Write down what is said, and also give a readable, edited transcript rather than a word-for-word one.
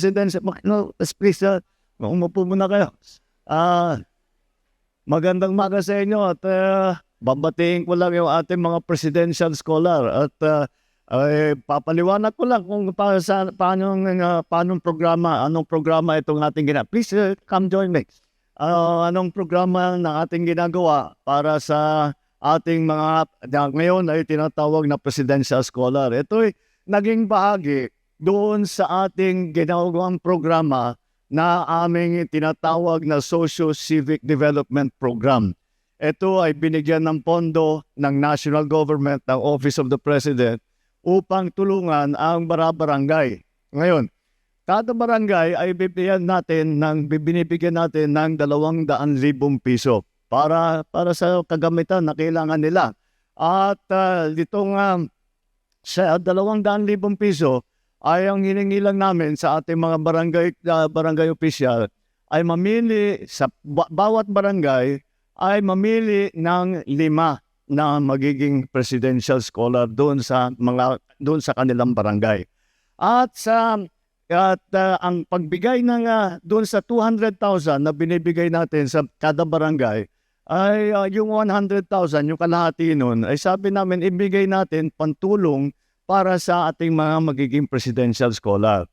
presidential, please, umupo muna kayo. Magandang maga sa inyo at babatiin ko lang yung ating mga presidential scholar at papaliwanag ko lang kung paanong programa, anong programa itong ating ginagawa. Please come join me. Anong programa na ating ginagawa para sa ating mga ngayon ay tinatawag na presidential scholar. Ito ay naging bahagi doon sa ating ginagawang programa na aming tinatawag na Socio-Civic Development Program. Ito ay binigyan ng pondo ng national government, ng Office of the President, upang tulungan ang barangay. Ngayon, kada barangay ay binibigyan natin ng 200,000 piso para sa kagamitan na kailangan nila. At ditong sa 200,000 piso ay ang hiningi lang namin sa ating mga barangay official ay mamili sa bawat barangay ay mamili ng 5 na magiging presidential scholar doon sa kanilang barangay. At ang pagbigay ng doon sa 200,000 na binibigay natin sa kada barangay ay yung 100,000, yung kalahati nun, ay sabi namin ibigay natin pantulong para sa ating mga magiging presidential scholar.